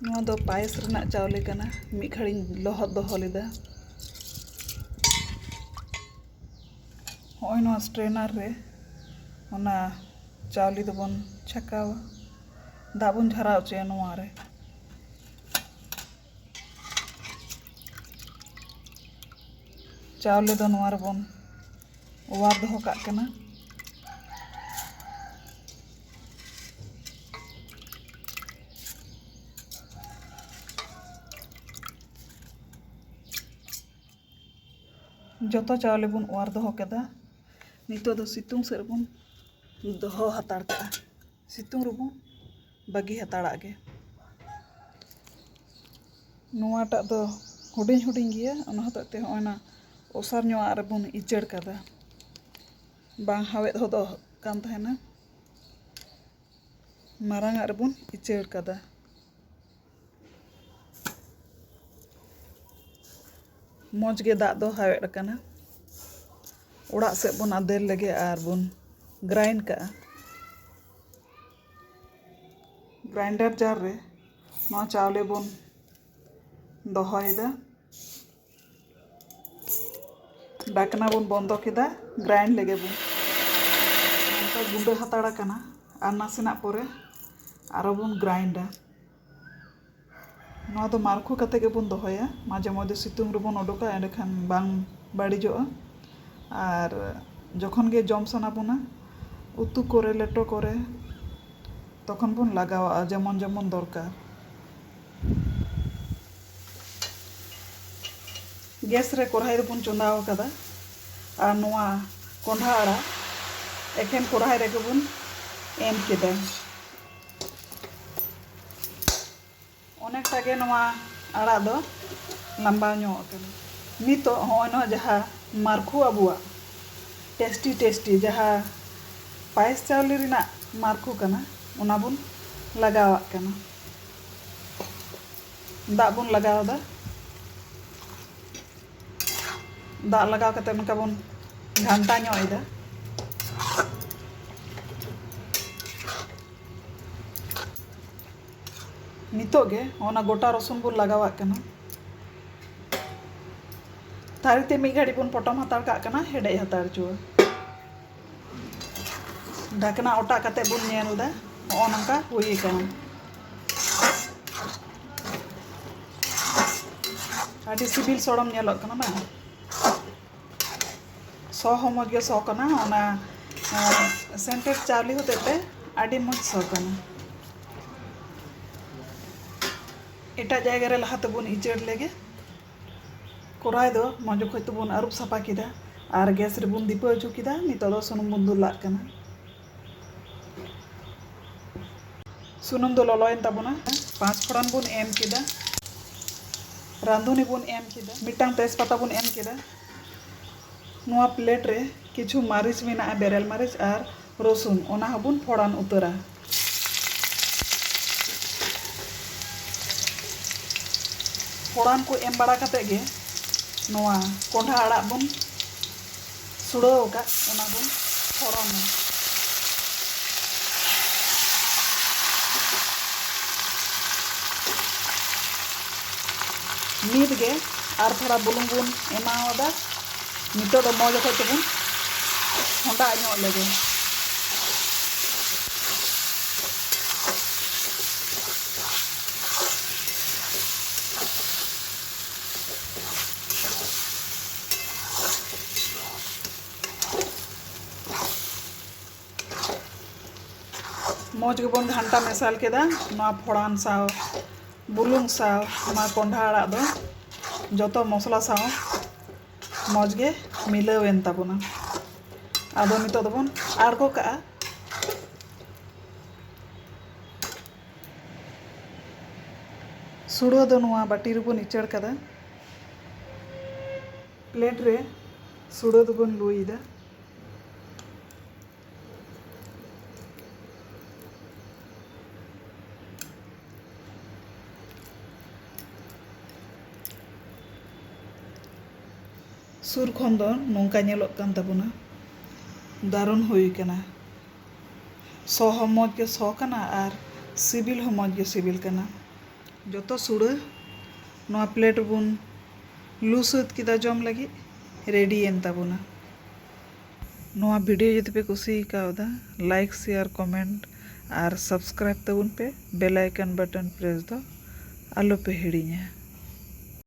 ᱱᱚᱣᱟ ᱫᱚ ᱯᱟᱭᱮᱥ ᱨᱮᱱᱟᱜ ᱪᱟᱣᱞᱮ ᱠᱟᱱᱟ। ᱢᱤᱫ ᱜᱷᱟᱹᱲᱤᱧ ᱞᱚᱦᱚᱫ ᱫᱚᱦᱚ ᱞᱮᱫᱟ। ᱦᱚᱸᱜᱼᱚᱭ ᱱᱚᱣᱟ ᱥᱴᱨᱮᱱᱟᱨ ᱨᱮ ᱚᱱᱟ ᱪᱟᱣᱞᱮ ᱫᱚᱵᱚᱱ ᱪᱷᱟᱸᱠᱟᱣᱟ। ᱫᱟᱜ ᱵᱚᱱ ᱡᱷᱟᱨᱟᱣ ᱦᱚᱪᱚᱭᱟ ᱱᱚᱣᱟ ᱨᱮ। ᱪᱟᱣᱞᱮ ᱫᱚ ᱱᱚᱣᱟ ᱨᱮᱵᱚᱱ ᱚᱣᱟᱨ ᱫᱚᱦᱚ ᱠᱟᱜ ᱠᱟᱱᱟ। ᱡᱚᱛᱚ ᱪᱟᱣᱞᱮ ᱵᱚᱱ ᱚᱣᱟᱨ ᱫᱚᱦᱚ ᱠᱮᱫᱟ। ᱱᱤᱛᱚᱜ ᱫᱚ ᱥᱤᱛᱩᱝ ᱥᱮᱫ ᱨᱮᱵᱚᱱ ᱫᱚᱦᱚ ᱦᱟᱛᱟᱲ ᱠᱟᱜᱼᱟ। ᱥᱤᱛᱩᱝ ᱨᱮᱵᱚᱱ ᱵᱟᱹᱜᱤ ᱦᱟᱛᱟᱲᱟᱜ ᱜᱮ। ᱱᱚᱣᱟᱴᱟᱜ ᱫᱚ ᱦᱩᱰᱤᱧ ᱦᱩᱰᱤᱧ ᱜᱮᱭᱟ, ᱚᱱᱟ ᱦᱚᱛᱮᱡ ᱛᱮ ᱦᱚᱸᱜᱼᱚᱭ ᱱᱟ ᱚᱥᱟᱨ ᱧᱚᱜᱟᱜ ᱨᱮᱵᱚᱱ ᱤᱪᱟᱹᱲ ᱠᱟᱫᱟ। ᱵᱟᱝ ᱦᱟᱣᱮᱫ ᱦᱚᱫᱚᱜ ᱠᱟᱱ ᱛᱟᱦᱮᱱᱟ। ᱢᱟᱨᱟᱝᱟᱜ ᱨᱮᱵᱚᱱ ᱤᱪᱟᱹᱲ ᱠᱟᱫᱟ। ᱢᱚᱡᱽ ᱜᱮ ᱫᱟᱜ ᱫᱚ ᱦᱟᱣᱮᱫ ᱟᱠᱟᱱᱟ। ᱚᱲᱟᱜ ᱥᱮᱫ ᱵᱚᱱ ᱟᱫᱮᱨ ᱞᱮᱜᱮ ᱟᱨ ᱵᱚᱱ ᱜᱨᱟᱭᱤᱱᱰ ᱠᱟᱜᱼᱟ। গ্রাইন্ডার জার রে নয়া চাউলে বন দহয়দা। ᱰᱟᱠᱱᱟ ᱵᱚᱱ ᱵᱚᱱᱫᱚ ᱠᱮᱫᱟ, ᱜᱨᱟইন্ড ᱞᱮᱜᱮ ᱵᱚᱱ। ᱚᱱᱠᱟ ᱜᱩᱸᱰᱟᱹ ᱦᱟᱛᱟᱲ ᱟᱠᱟᱱᱟ ᱟᱨ ᱱᱟᱥᱮᱱᱟᱜ ᱯᱚᱨᱮ ᱟᱨᱚ ᱵᱚᱱ ᱜᱨᱟইন্ডᱟ। ᱱᱚᱣᱟ ᱫᱚ ᱢᱟᱨᱠᱷᱩ ᱠᱟᱛᱮ ᱜᱮᱵᱚᱱ ᱫᱚᱦᱚᱭᱟ, ᱢᱟঝে ᱢᱚধ্যে ᱥᱤᱛᱩᱝ ᱨᱮᱵᱚᱱ ᱚᱰᱚᱠᱟ, ᱮᱸᱰᱮᱠᱷᱟᱱ ᱵᱟᱝ ᱵᱟᱹᱲᱤᱡᱚᱜᱼᱟ। আর যখন গে জম সানা বোনা উতু করে লেটো করে তখন বন লাগাওয়া যেমন যেমন দরকার। গ্যাস রে কড়াই রে বন চন্দাও কাদা আর নোয়া কন্ডা আড়া একেন কড়াই রেগে বন এম কেদা। অনেকটা গে নোয়া আড়া দো লম্বা ñᱚᱜ আকানা। নিতো হয় না যাহা মারখু আবুয়া টেস্টি টেস্টি যাহা পায়েস চাউলে রিনা মারখু কানা ওনা বন লাগাওয়াক কানা। দাগ বন লাগাওদা। দাগ লাগাও কাতে নকা বন ঘান্টা ñᱚᱜ এদা। নিতোগ গে ওনা গোটা রসুন বন লাগাওয়াক কানা। থারিতে মিদ ঘাড়ি বন পটম হাতাড় কাগ কানা, হেডেজ হাতাড় চুয়া। ঢাকনা ওটা কাতে বন নেলদা, ও নঙ্কা হুই কানা। আডি সিবিল সড়ম নেলক কানা না। সো হমজ গে সো কানা, ওনা সেন্টেড চাউলি হতেতে আডি মজ সো কানা। এটা জায়গা রে লাহাতে বন ইচাড় লেগে কড়াই দো মজ খইতে বন আরুব সাপা কিদা আর গ্যাস রে বন দীপা হচু কিদা। নিতো দো সুনুম বন দুলাগ কানা। সুনুম দো ললয়েন তাবোনা। পাঁচ ফোড়ন বন এম কিদা, রাঁধুনি বন এম কিদা, মিটাং তেজপাতা বন এম কিদা। নোয়া প্লেট রে কিছু মারিচ মেনা বেরেল মারিচ আর রসুন ওনা হবন ফোড়ান উতরা। ফোড়ান কো এম বাড়া কাতে গে নোয়া কোঁঢা আড়াগ বন সুড়াও কা ওনা বন ফোড়ানো। নিদ গে আর থোড়া বুলুং বন এমাওদা। নিতো দো মজ খইতে বন হন্ডা ñᱚᱜ লেগে। মজ গে বন ঘান্টা মেশাল কেদা নোয়া ফোড়ান সাও বুলুং সাও নোয়া কোঁঢা আড়াগ দো যত মশলা সাও মজ গে মিলাওয়েন তাবোনা। আদো নিতো দো বন আড়গো কাগা। সুড়ো দো নোয়া বাটি রে বন ইচাড় কাদা। প্লেট রে সুড়ো দো বন লুইদা। সুর খন দো নঙ্কা ñেলক কান তাবোনা। দারুণ হুই কানা। সো হম মজ গে সো কানা আর সিবিল হম মজ গে সিবিল কানা। जोतो सुड़ा नोआ प्लेट बुन लू सात किदा जम लगी रेडी एन ताबोना। नोआ वीडियो जदि पे कुसी कावदा लाइक शेयर कमेंट और सब्सक्राइब ताबुन पे बेल आइकन बटन प्रेस दो आलो पे हिड़ीña।